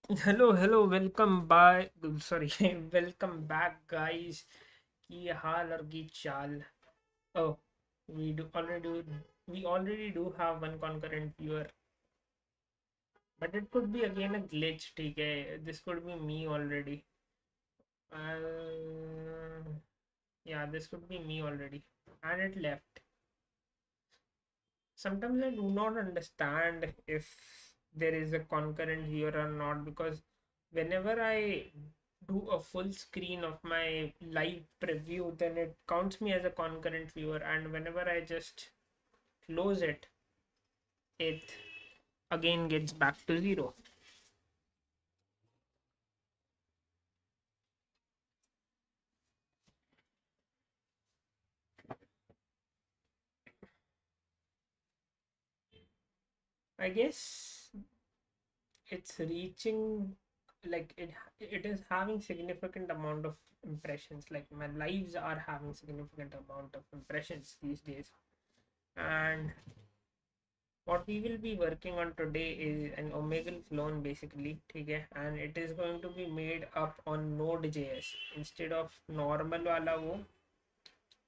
Hello, welcome back. Sorry, welcome back, guys. की हाल और की चाल? Oh, we do already we already do have one concurrent viewer, but it could be again a glitch. ठीक है, this could be me already. Uh, yeah, this could be me already, and it left. Sometimes I do not understand if there is a concurrent viewer or not because whenever I do a full screen of my live preview, then it counts me as a concurrent viewer, and whenever I just close it, it again gets back to zero. I guess it's reaching it is having significant amount of impressions. Like my lives are having significant amount of impressions these days, and what we will be working on today is an omegle clone basically, okay, and it is going to be made up on node.js instead of normal wala wo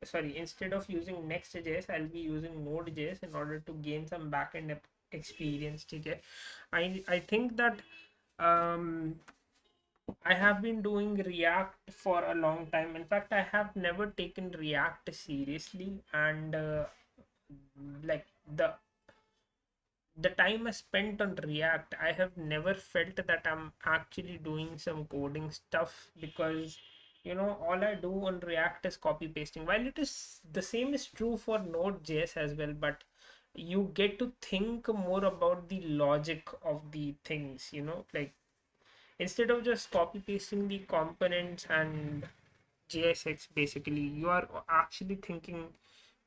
sorry, instead of using next.js I'll be using node.js in order to gain some backend experience, okay. I think that um I have been doing React for a long time. In fact, I have never taken React seriously, and like the the time I spent on React, I have never felt that I'm actually doing some coding stuff because all I do on React is copy pasting. While it is the same is true for Node.js as well, but you get to think more about the logic of the things, like instead of just copy pasting the components and JSX basically, you are actually thinking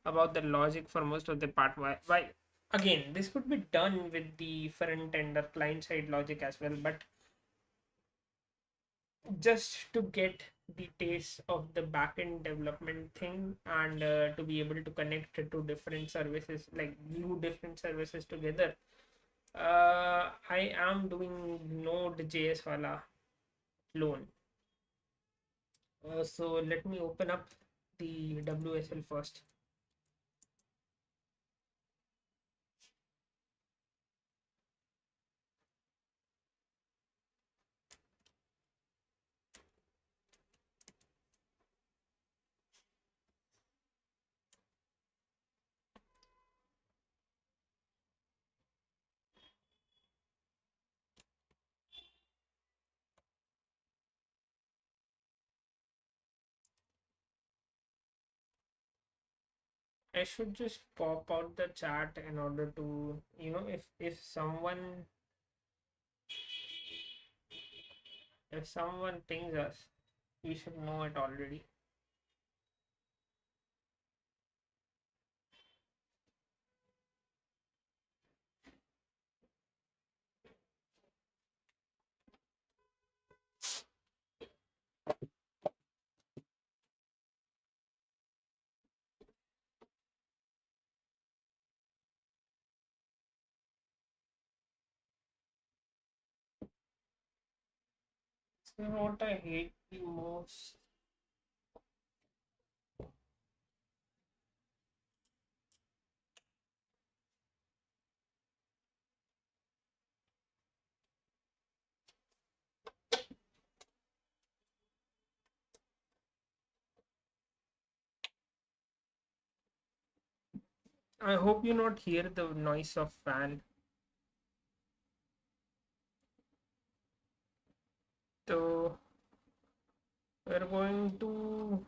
about the logic for most of the part. Why again, this could be done with the front end or client side logic as well, but just to get the taste of the backend development thing and to be able to connect it to different services, like glue different services together. I am doing Node.js wala clone. So let me open up the WSL first. I should just pop out the chat in order to, if someone pings us, we should know it already. So what I hate the most. I hope you not hear the noise of fan. So we're going to.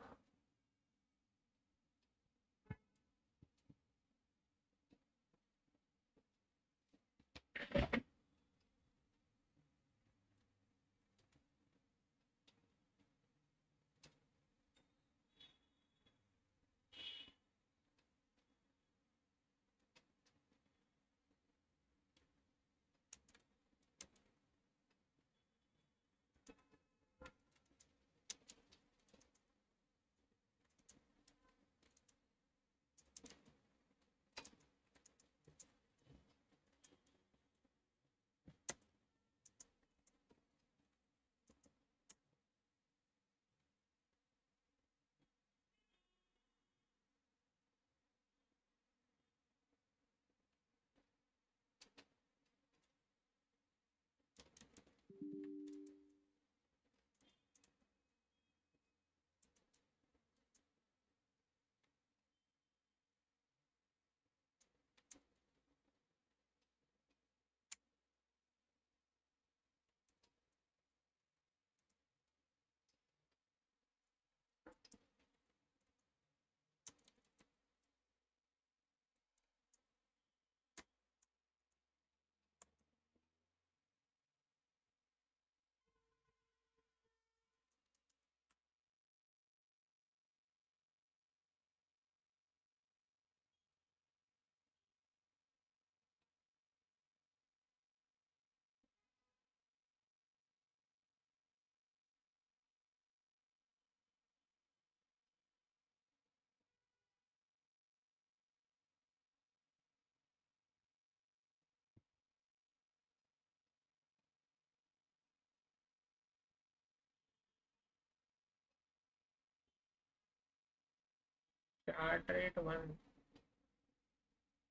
Start rate 1.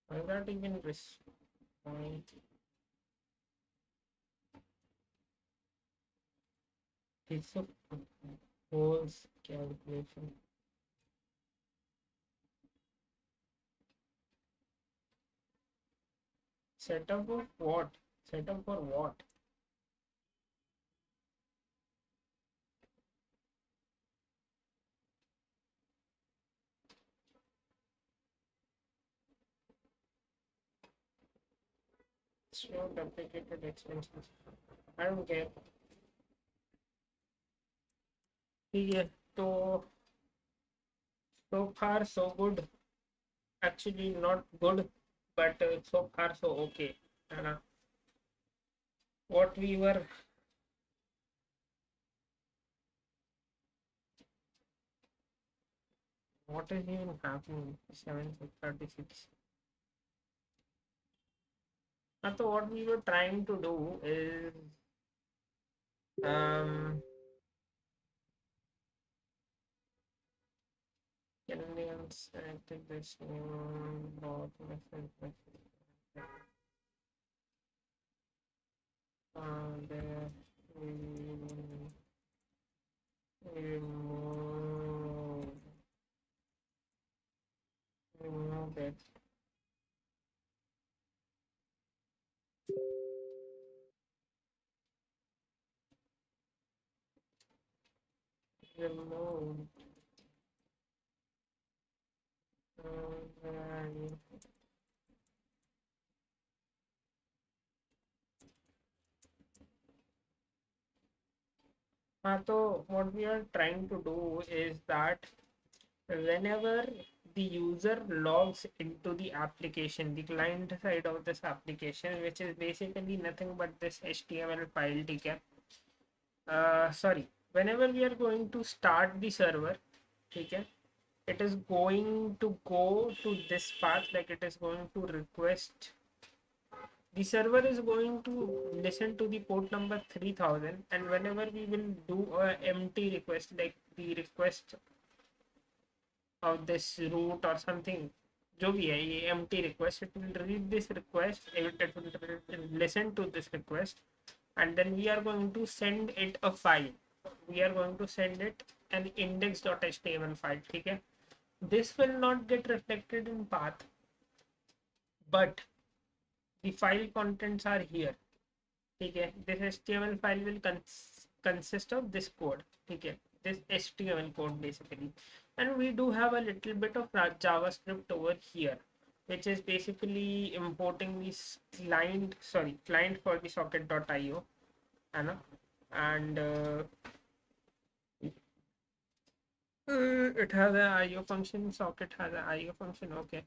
Why not even respond? It's a whole calculation. Setup of what? Setup for what? Show duplicated expenses. I don't care. Yeah, so so far so good. Actually, not good, but so far so okay. And what we were, what is even happening? 7:36. So what we were trying to do is um Canadians active this about message there remove remove it remove so what we are trying to do is that whenever the user logs into the application, the client side of this application, which is basically nothing but this HTML file, okay? Sorry, whenever we are going to start the server, okay, it is going to go to this path, like it is going to request, the server is going to listen to the port number 3000, and whenever we will do a empty request, like the request of this root or something, जो भी है ये empty request, it will read this request, it will listen to this request, and then we are going to send it a file. We are going to send it an index.html file, ठीक है? This will not get reflected in path, but the file contents are here. ठीक है? This HTML file will consist of this code. ठीक है? This HTML code basically, and we do have a little bit of JavaScript over here, which is basically importing this client for the socket.io, and it has an IO function. Socket has an IO function. Okay.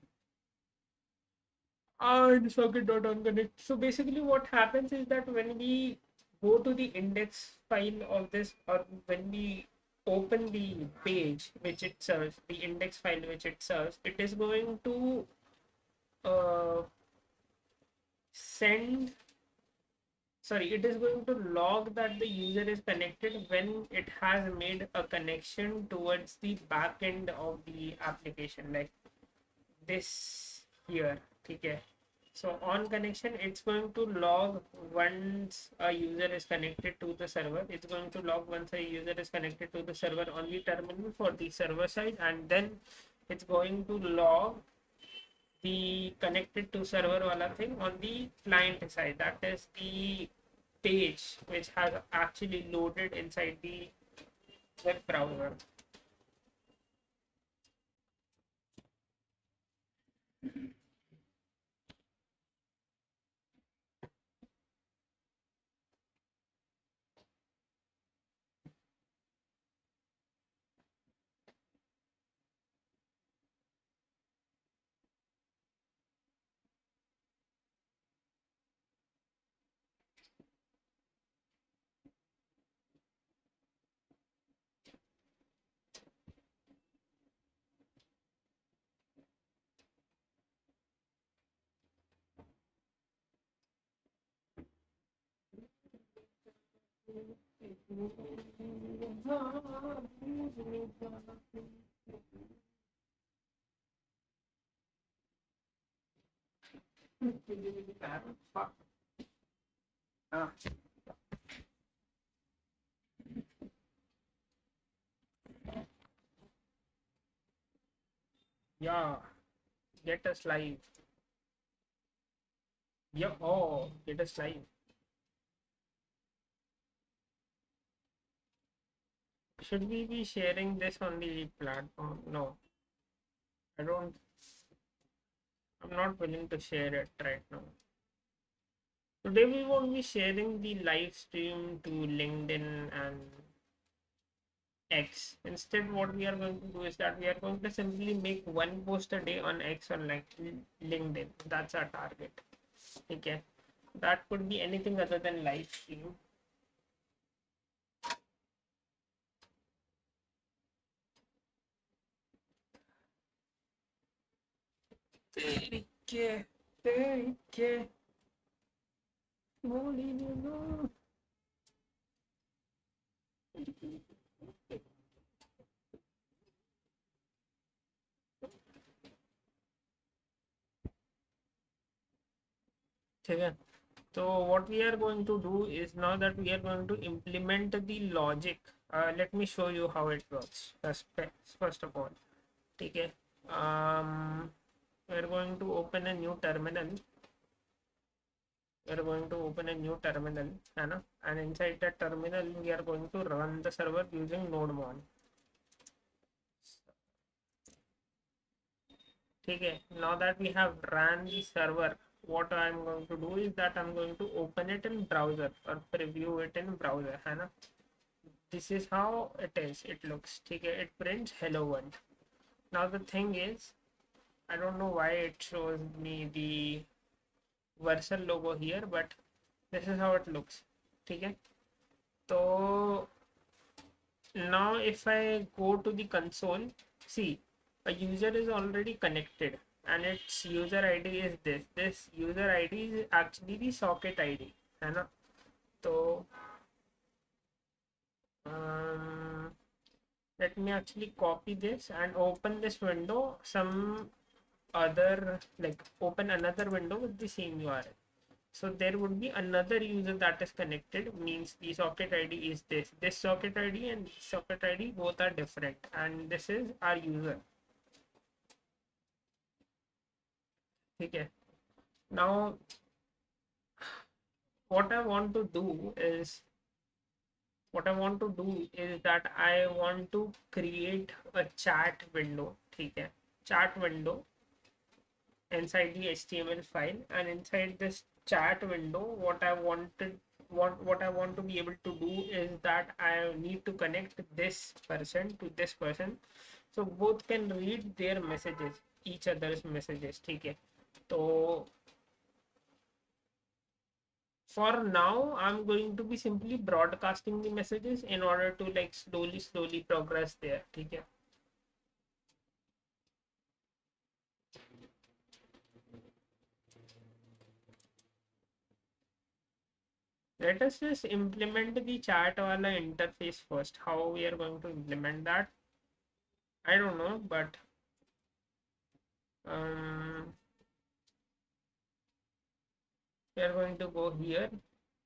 And socket.onConnect. So basically what happens is that when we go to the index file of this, or when we open the page which it serves, the index file which it serves, it is going to uh, send, sorry, it is going to log that the user is connected when it has made a connection towards the back end of the application, like this here. Okay. So on connection, it's going to log once a user is connected to the server. It's going to log once a user is connected to the server on the terminal for the server side, and then it's going to log the connected to server wala thing on the client side. That is the page which has actually loaded inside the web browser. Fuck. Ah, yeah, get us live. Yeah, oh, get us live. Should we be sharing this on the platform? No, I don't. I'm not willing to share it right now. Today we won't be sharing the live stream to LinkedIn and X. Instead, what we are going to do is that we are going to simply make one post a day on X or like LinkedIn. That's our target. Okay. That could be anything other than live stream. Okay. Okay. Okay. So what we are going to do is now that we are going to implement the logic. Let me show you how it works. First of all, okay. We're going to open a new terminal. We're going to open a new terminal, and inside that terminal we are going to run the server using nodemon. Okay. Now that we have ran the server, what I'm going to do is that I'm going to open it in browser or preview it in browser. This is how it looks. Okay. It prints hello world. Now the thing is, I don't know why it shows me the Vercel logo here, but this is how it looks. Okay. So now if I go to the console, see, a user is already connected and its user ID is this user ID is actually the socket ID, so let me actually copy this and open this window, some other, like open another window with the same URL. So there would be another user that is connected, means the socket ID is this socket ID and this socket ID both are different, and this is our user. Okay. Now what I want to do is that I want to create a chat window. Okay. Chat window inside the HTML file, and inside this chat window what I want to be able to do is that I need to connect this person to this person, so both can read their messages, each other's messages. Okay. So for now I'm going to be simply broadcasting the messages in order to like slowly progress there. Okay. Let us just implement the chat wala interface first. How we are going to implement that, I don't know, but we are going to go here.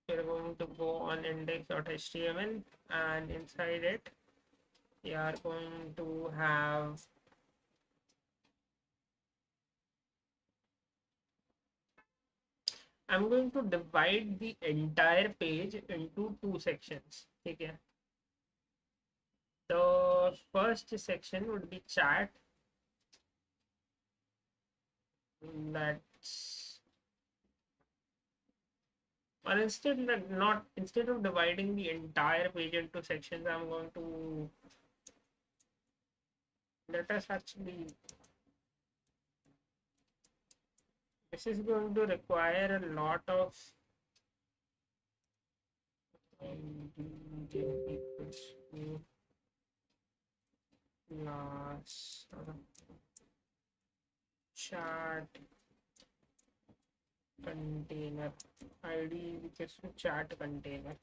We are going to go on index.html, and inside it we are going to have I'm going to divide the entire page into two sections. Okay. The first section would be chat. That's Or instead, not instead of dividing the entire page into sections, I'm going to let us actually. This is going to require a lot of class chat container ID, which is chat container.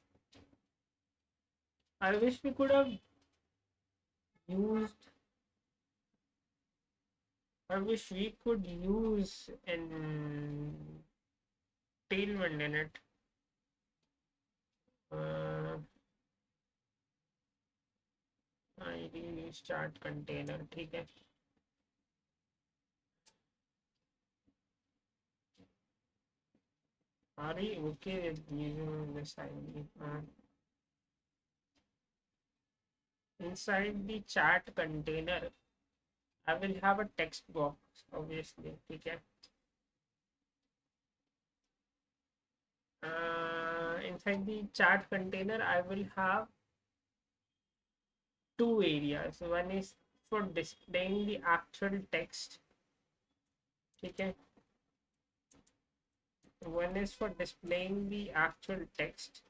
I wish we could have used. I wish we could use an tailwind in it. uh, id start container, ठीक है. Are we okay with using this id? Inside the chat container I will have a text box, obviously, ठीक है. Inside the chat container I will have two areas. One is for displaying the actual text, ठीक है. One is for displaying the actual text.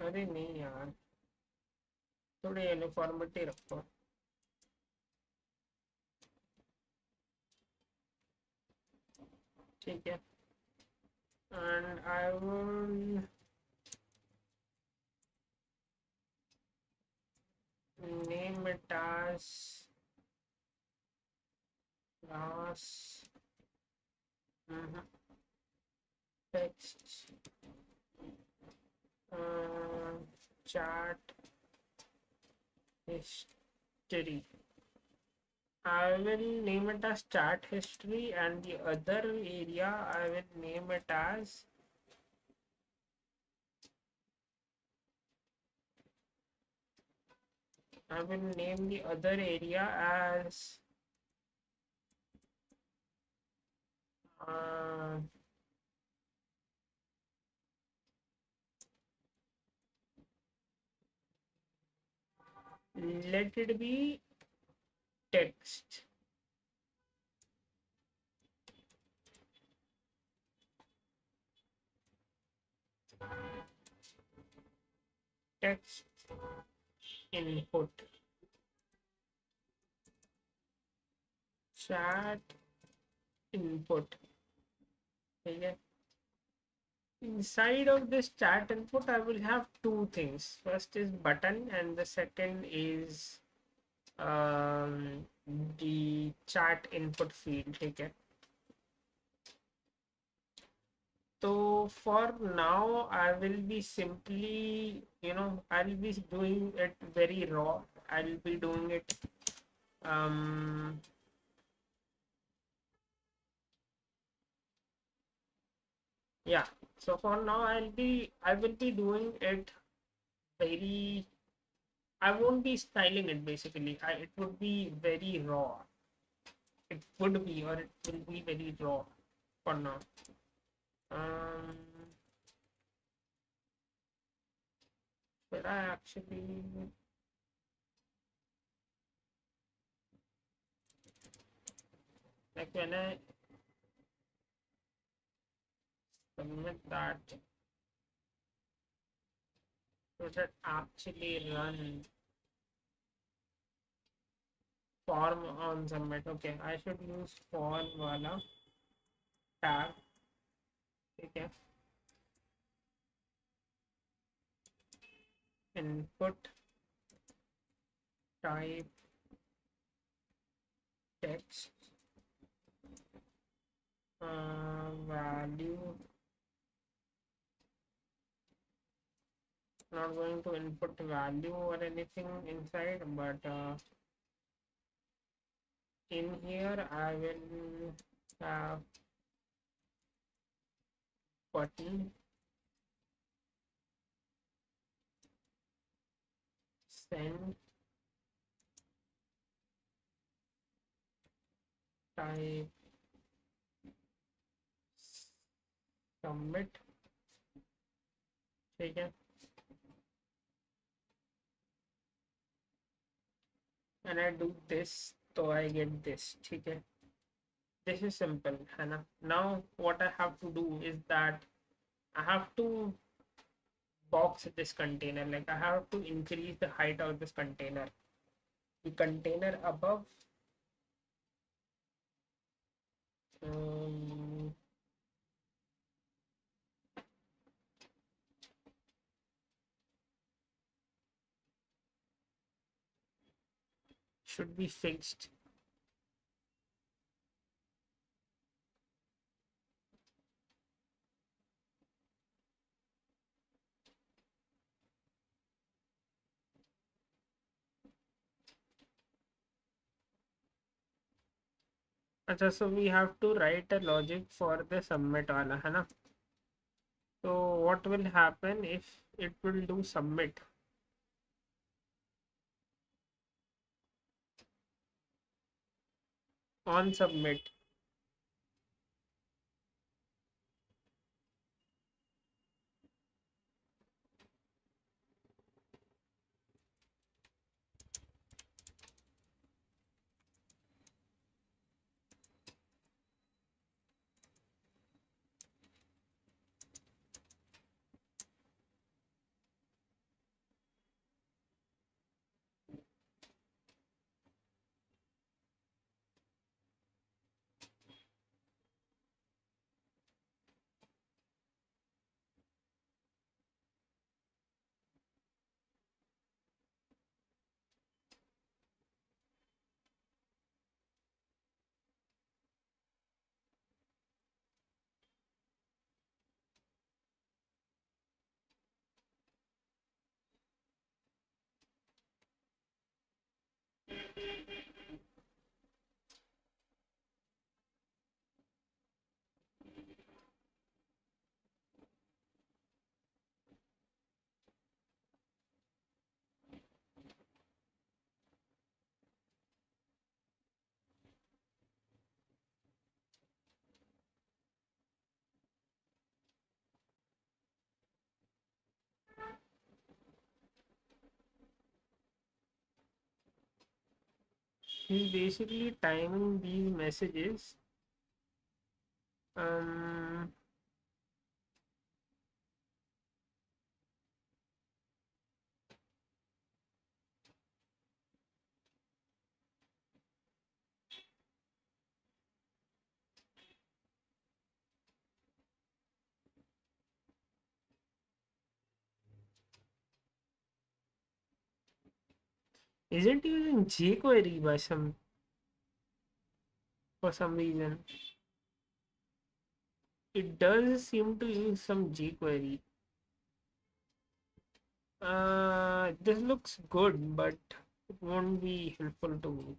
अरे नहीं यार, थोड़ी uniformity रखो. ठीक है. And I will name it as class text chat history. I will name it as chat history, and the other area I will name it as I will name the other area as let it be text. Text input. Chat input. Okay. Inside of this chat input, I will have two things. First is button, and the second is the chat input field. Okay. So for now, I will be simply, I'll be doing it very raw. I'll be doing it yeah. So for now, I will be doing it very, I won't be styling it basically. It would be very raw. It would be, or it will be very raw for now. Um, should I actually, like when I submit that, should it actually run form on submit? Okay, I should use form wala tag. Okay. Input type text value. Not going to input value or anything inside, but in here I will have button, send, type, submit. ठीक है. And I do this, so I get this. ठीक है. This is simple, है ना? Now what I have to do is that I have to box this container. Like I have to increase the height of this container. The container above should be fixed. अच्छा, so we have to write a logic for the submit wala, है ना? So what will happen if it will do submit on submit? He's basically timing these messages. Um, isn't using jQuery by some for some reason. It does seem to use some jQuery. This looks good, but it won't be helpful to me.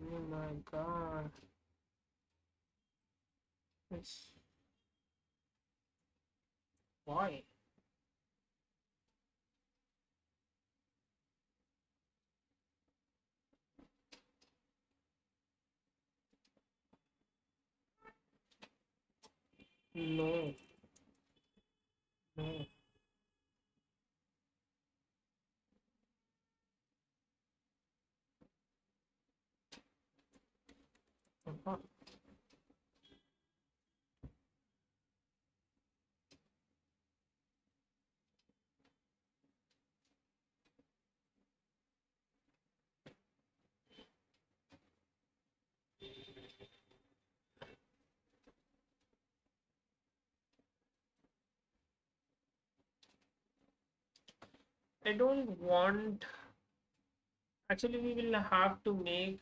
Oh my god. It's why? No, no. Uh-huh. I don't want. Actually, we will have to make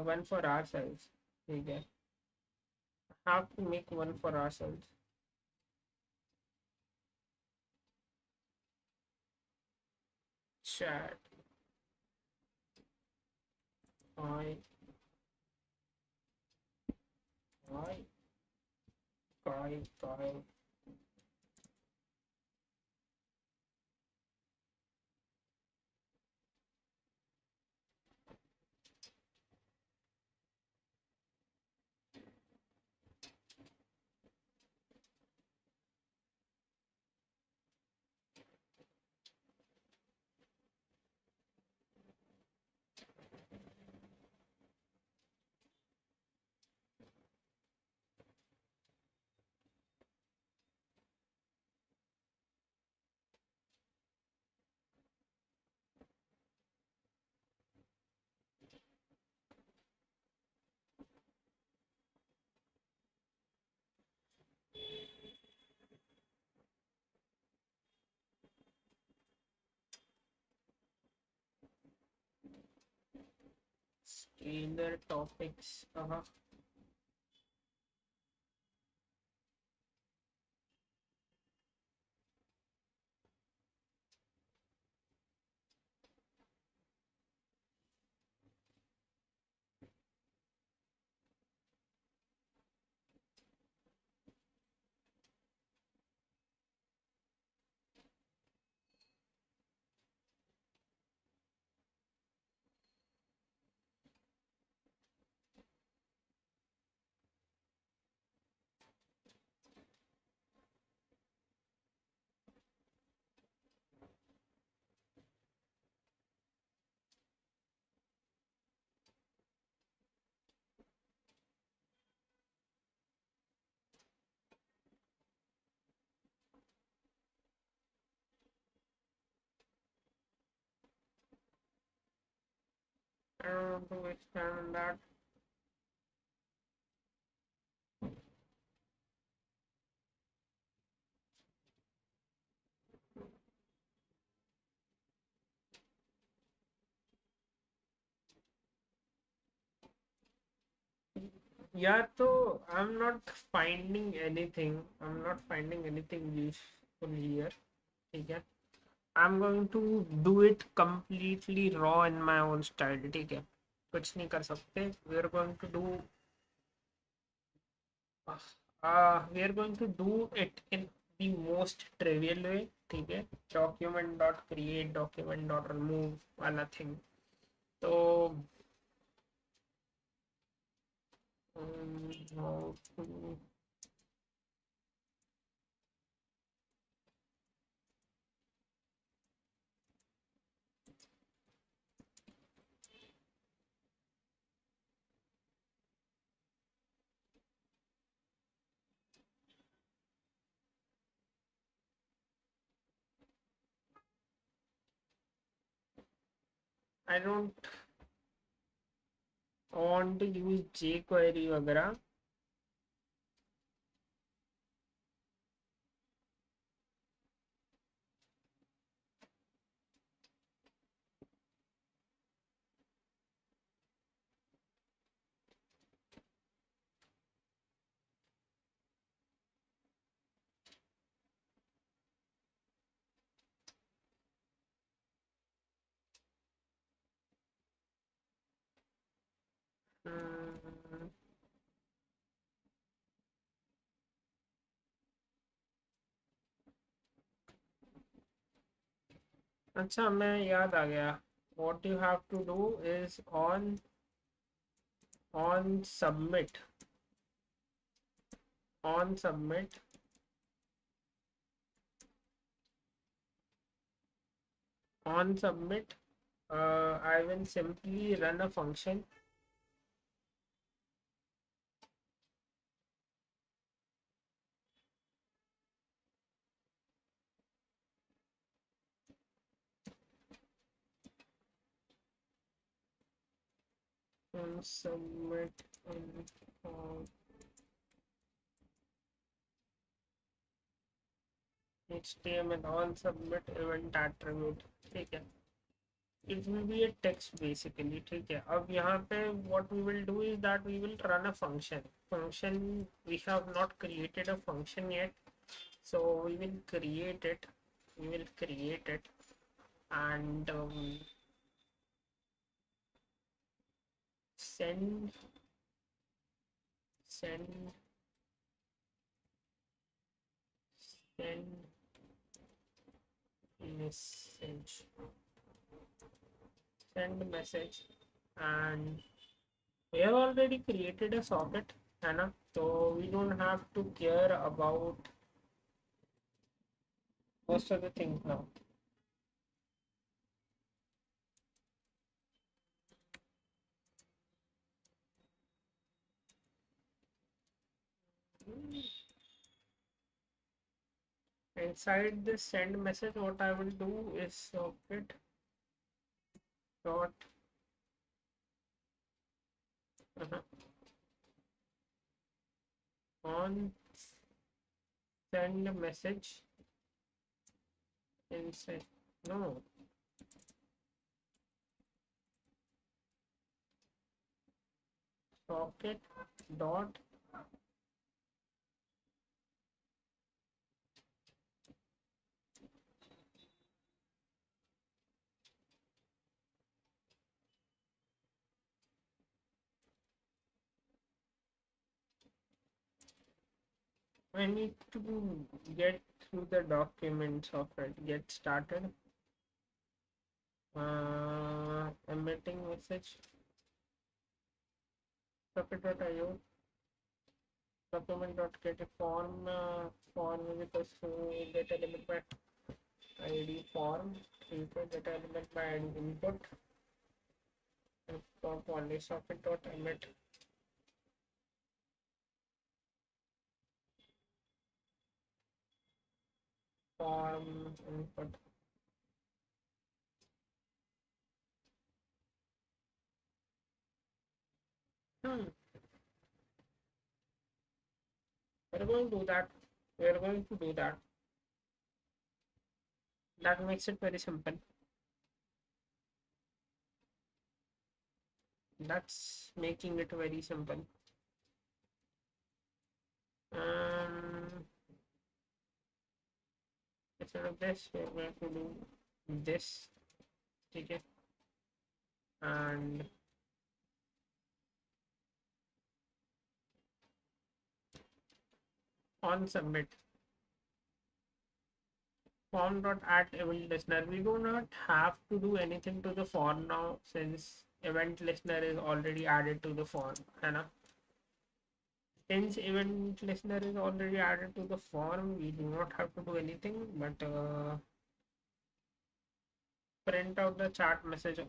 one for ourselves. Okay. Have to make one for ourselves. Chat. I. I. Guy. trailer topics. I don't want to waste time on that. Yeah, so I'm not finding anything. I'm not finding anything useful here. Okay. I'm going to do it completely raw in my own style. ठीक है कुछ नहीं कर सकते. We are going to do it in the most trivial way. ठीक है document dot create document dot remove वाला thing. तो how to I don't want to use jQuery वगैरह. हम्म, अच्छा मैं याद आ गया. What you have to do is on submit on submit on submit I will simply run a function. On submit on HTML on submit event attribute. ठीक है. It will be a text basically. ठीक है. अब यहाँ पे what we will do is that we will run a function. We have not created a function yet, so we will create it. And send send send message and we have already created a socket है ना. So we don't have to care about most of the things now. Inside this send message, what I will do is socket dot on send message inside. No, socket dot I need to get through the documents of it. Get started. Emitting message. Socket.io. Document.get form. Form is equals to data element by ID form. Data element by ID input. And form only socket.emit form input. Hmm. We're going to do that. We're going to do that. That makes it very simple. That's making it very simple. Um, instead of this, we're going to do this. Okay. And on submit. Form dot add event listener. We do not have to do anything to the form now since event listener is already added to the form. Anna. Since event listener is already added to the form, we do not have to do anything but print out the chat message.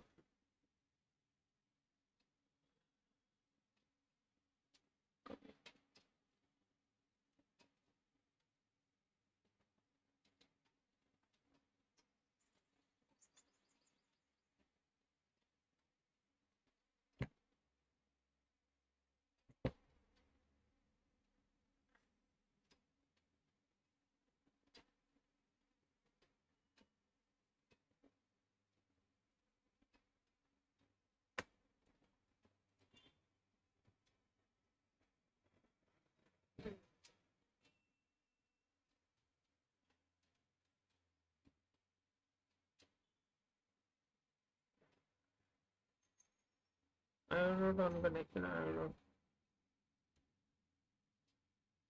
I am not on connection. I am not.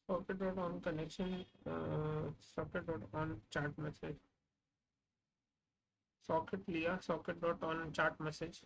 Socket dot on connection. Socket dot on chat message. Socket लिया. Socket dot on chat message.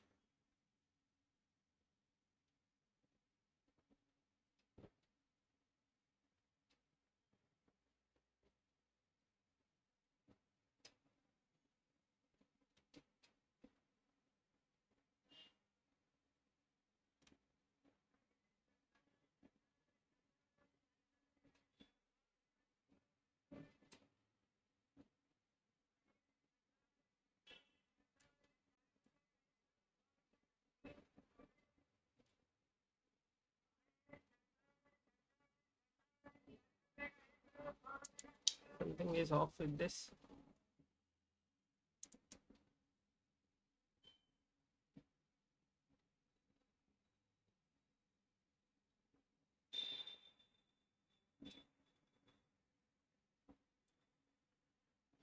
Something is off with this.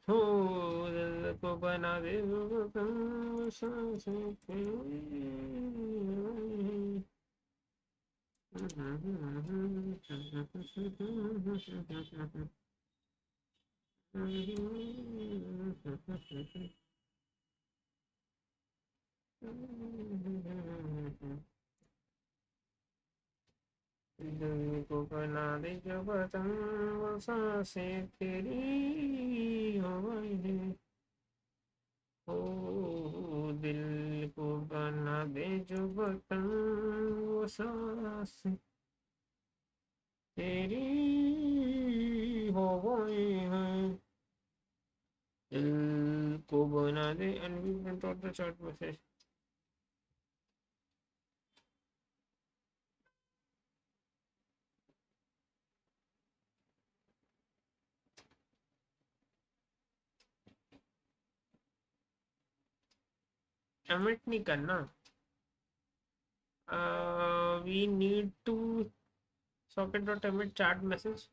हो दिल को बना दे दिल को बना दे जब तुम वो सांसें तेरी हो गई ओ दिल को बना दे जो बतन वो सांसें तेरी हो गई हैं दिल को बना दे and we went out the chat message. Emit नहीं करना We need to socket.emit chat message.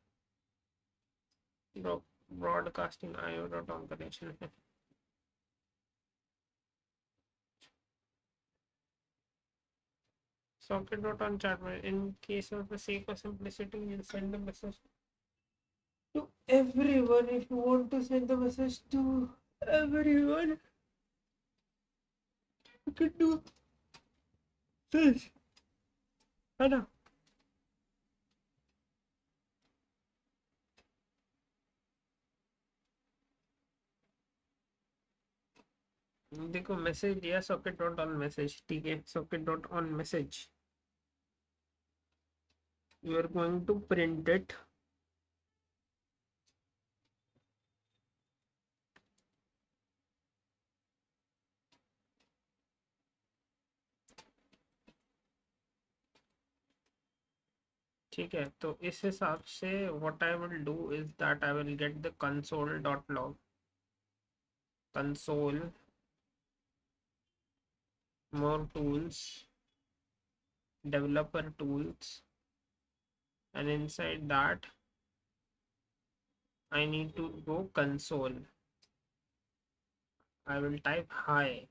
Broadcasting IO.on connection. Socket.on chat message. In case of the sake of simplicity, you'll send the message to everyone. If you want to send the message to everyone, you can do this. Anna. देखो message दिया socket dot on message ठीक है socket dot on message you are going to print it ठीक है तो इस हिसाब से what I will do is that I will get the console.log console more tools developer tools and inside that I need to go console. I will type hi.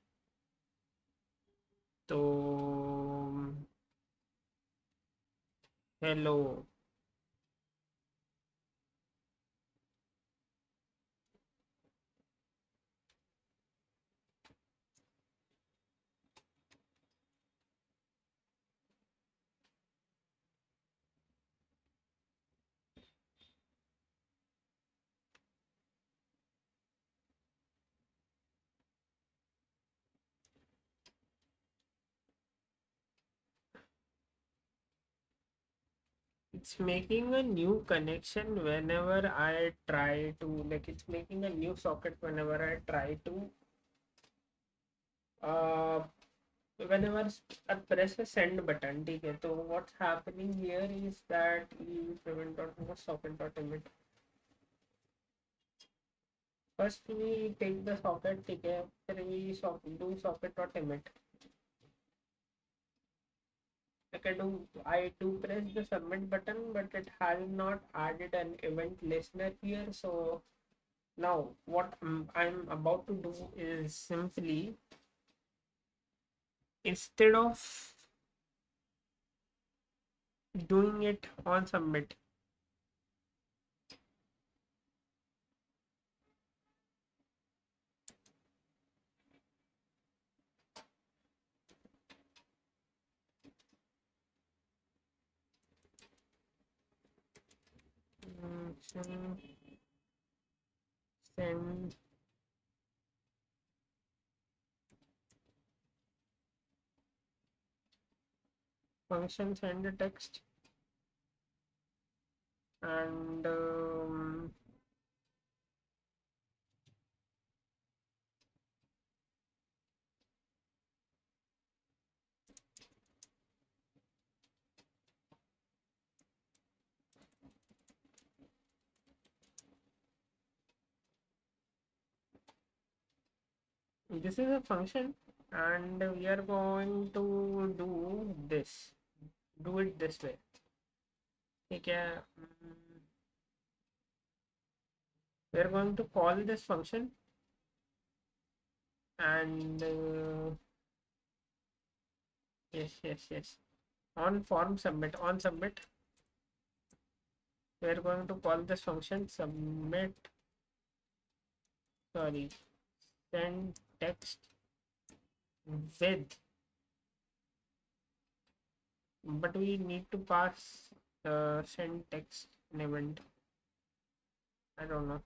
So hello. It's making a new connection whenever I try to, like, it's making a new socket whenever I try to, uh, whenever I press a send button. Okay, so what's happening here is that we prevent socket.emit. First, we take the socket, okay, then we do socket.emit. I do press the submit button, but it has not added an event listener here. So now what I'm about to do is simply instead of doing it on submit, send function send a text and this is a function and we are going to do it this way. Okay, we are going to call this function and yes on form submit on submit we are going to call this function submit sorry send text with, but we need to pass send text an event. I don't know.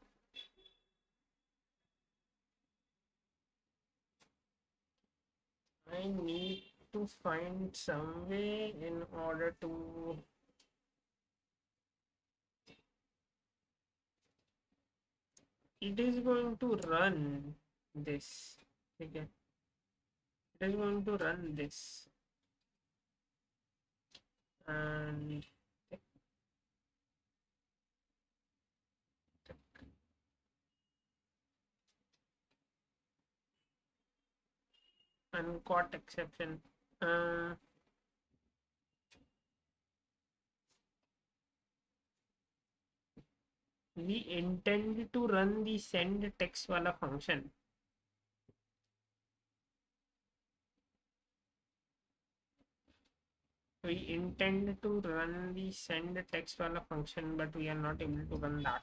I need to find some way in order to it is going to run this. Okay, it is going to run this and caught exception. We intend to run the send text wala function. We intend to run the send text wala function, but we are not able to run that.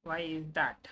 Why is that?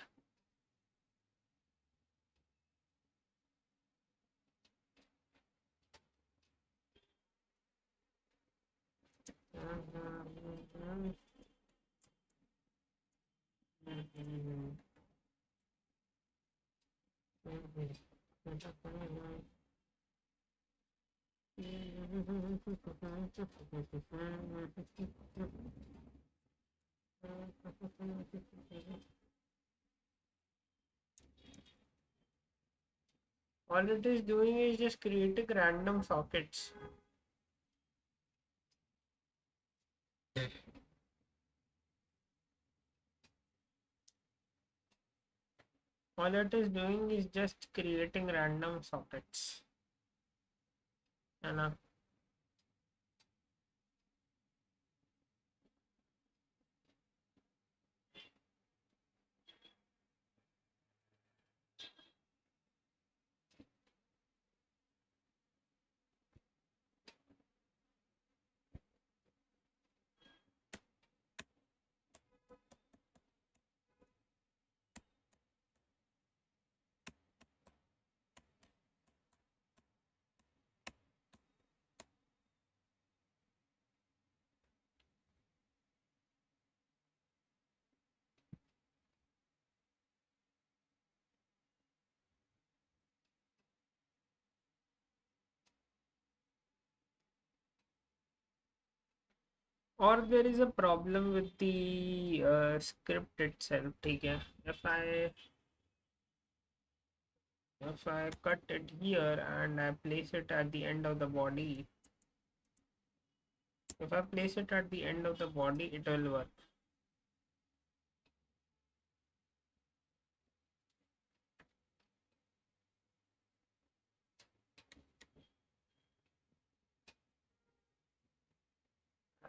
All it is doing is just creating random sockets. All it is doing is just creating random sockets. And or there is a problem with the script itself. Okay, if I cut it here and I place it at the end of the body, if I place it at the end of the body, it will work.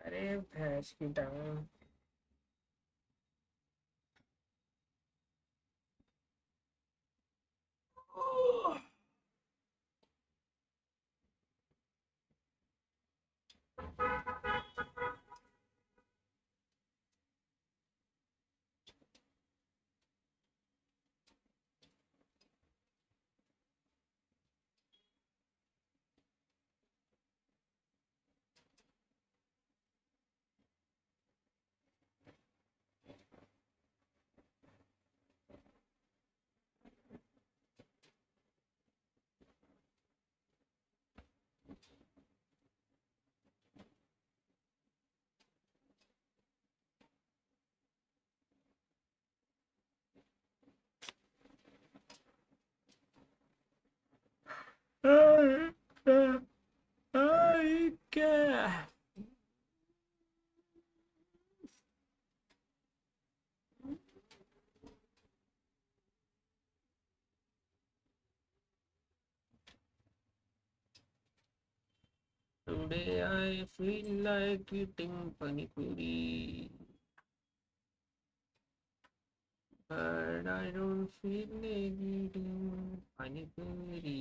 अरे भैंस की टांग. क्या Today I feel like eating pani puri, but I don't feel like eating pani puri.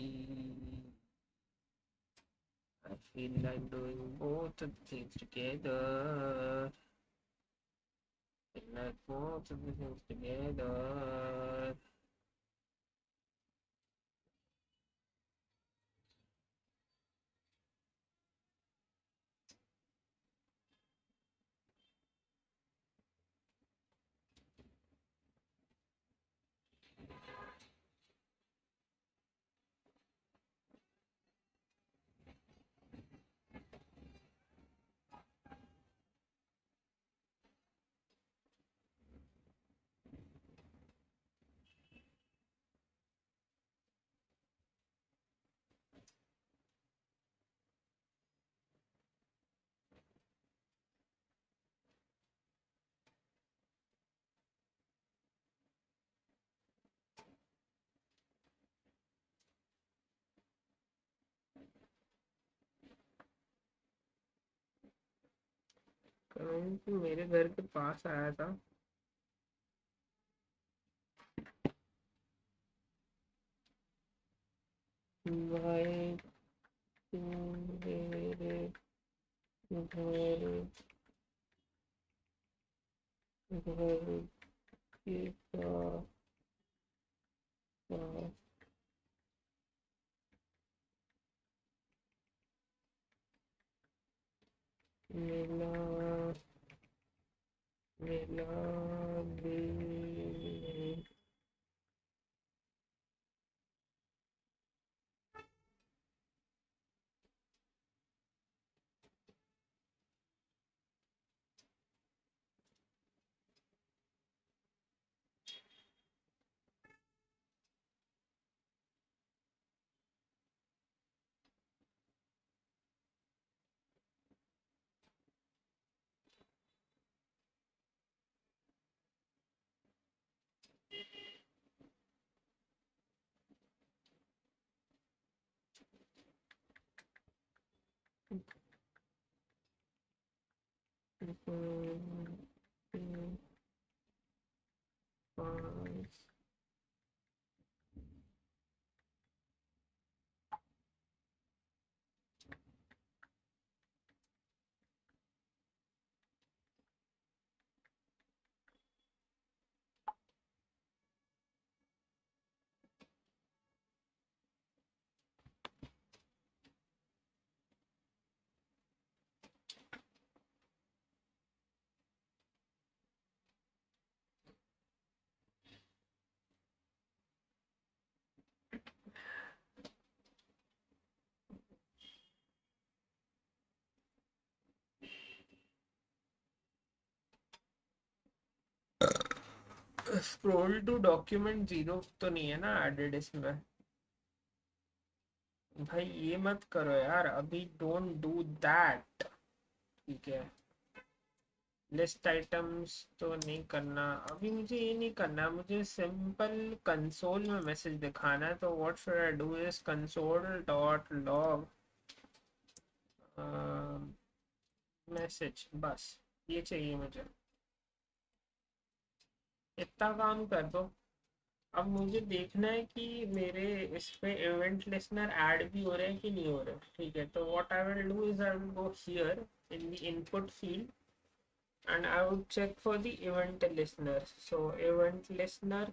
I feel like doing both of the things together. Feel like both of the things together. कहीं मेरे घर के पास आया था. भाई तुम मेरे घर घर के पास मिला मिला दे। पास स्क्रॉल टू डॉक्यूमेंट जीरो तो नहीं है ना एडेड इसमें? भाई ये मत करो यार अभी, डोंट डू दैट। ठीक है, लिस्ट आइटम्स तो नहीं करना अभी, मुझे ये नहीं करना, मुझे सिंपल कंसोल में मैसेज दिखाना है। तो what should I do is console dot log message, बस ये चाहिए मुझे, इतना काम कर दो। अब मुझे देखना है कि मेरे इस पे इवेंट लिसनर ऐड भी हो रहे हैं कि नहीं हो रहे। ठीक है, तो what I will do is I will go here in the input field and I would check for the event listener. So event listener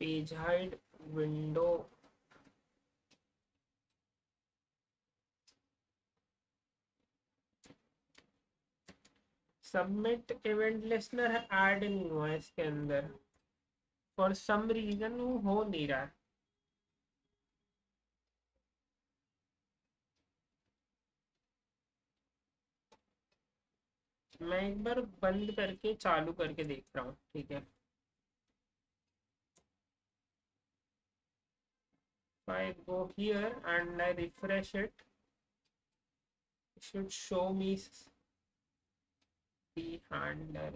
page hide window, submit event listener add नहीं हुआ है इसके अंदर, for some reason वो हो नहीं रहा है। मैं एक बार बंद करके चालू करके देख रहा हूँ। ठीक है, I go here and I refresh it, it should show me the handler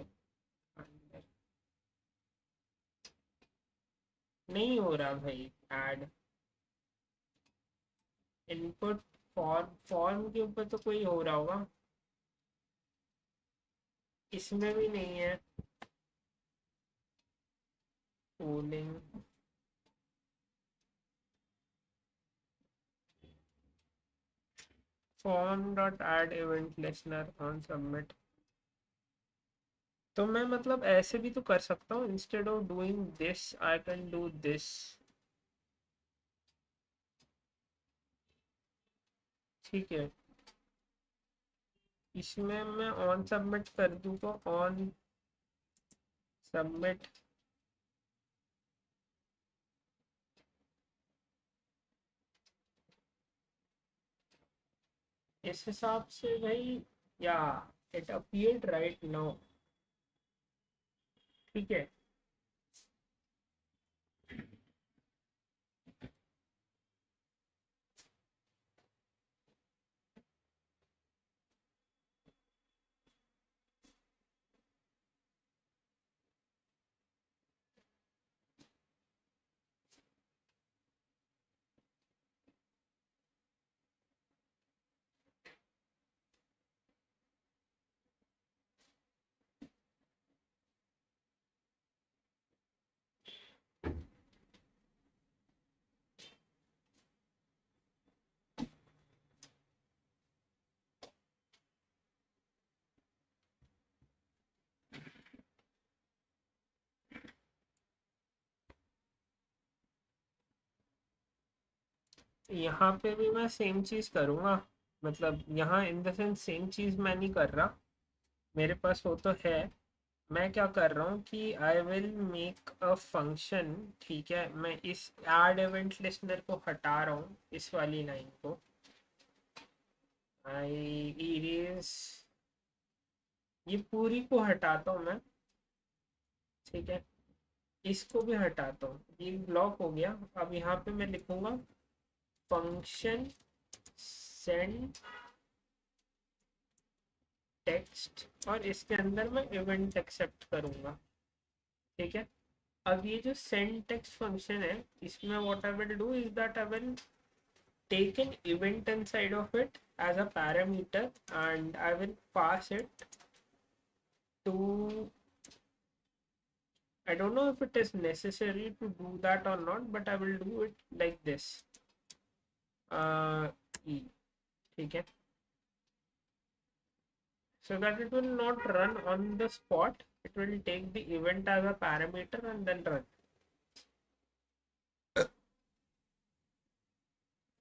नहीं हो रहा भाई ऐड। इनपुट फॉर्म के ऊपर तो कोई हो रहा होगा, इसमें भी नहीं है। Polling form dot add event listener on submit. तो मैं मतलब ऐसे भी तो कर सकता हूँ, instead of doing this I can do this. ठीक है, इसमें मैं ऑन सबमिट कर दूँ तो ऑन सबमिट, इस हिसाब से भाई, या इट अपीयर्ड राइट नाउ। ठीक है, यहाँ पे भी मैं सेम चीज़ करूँगा, मतलब यहाँ इन द सेंस सेम चीज़ मैं नहीं कर रहा, मेरे पास वो तो है। मैं क्या कर रहा हूँ कि I will make a function, ठीक है, मैं इस ऐड इवेंट लिस्नर को हटा रहा हूँ, इस वाली लाइन को। आई इरेज, ये पूरी को हटाता हूँ मैं, ठीक है, इसको भी हटाता हूँ, ये ब्लॉक हो गया। अब यहाँ पे मैं लिखूंगा फंक्शन सेंड टेक्स्ट, और इसके अंदर मैं इवेंट एक्सेप्ट करूंगा, ठीक है। अब ये जो सेंड टेक्स्ट फंक्शन है, इसमें what I will do is that I will take an event inside of it as a parameter, and I will pass it to, I don't know if it is necessary to do that or not, but I will do it like this, e, ठीक है, so that it will not run on the spot, it will take the event as a parameter and then run,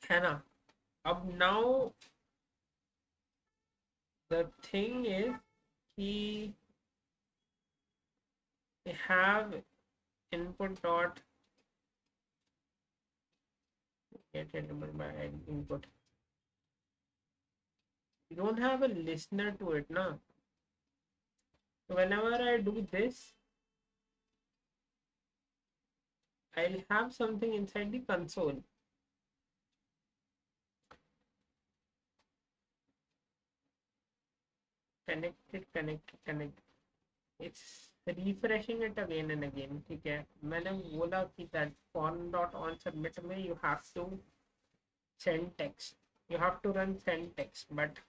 है ना। अब now the thing is कि we have input dot get element by input, you don't have a listener to it now. So whenever I do this, I'll have something inside the console. Connect. It's refreshing it again and again. ठीक है, मैंने बोला कि that form dot on submit में you have to send text. You have to run send text, but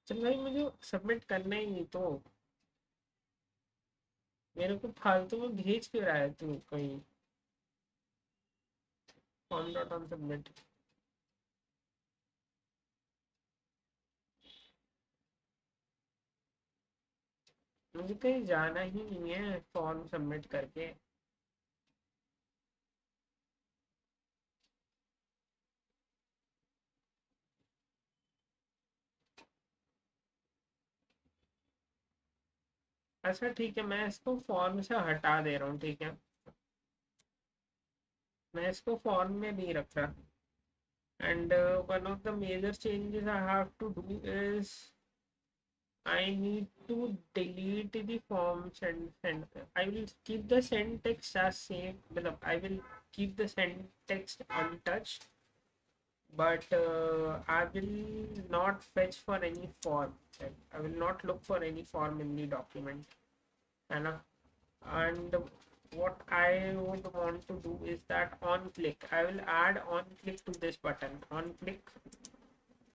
चल भाई मुझे submit करना ही नहीं तो मेरे को फालतू में भेज क्यों रहा है तू कहीं form dot on submit। मुझे कहीं जाना ही नहीं है फॉर्म सबमिट करके। अच्छा ठीक है, मैं इसको फॉर्म से हटा दे रहा हूँ, ठीक है, मैं इसको फॉर्म में नहीं रख रहा। And one of the major changes I have to do is I need to delete the form send. I will keep the send text as same. I will keep the send text untouched, but I will not fetch for any form. I will not look for any form in the document. And what I would want to do is that on click, I will add on click to this button. On click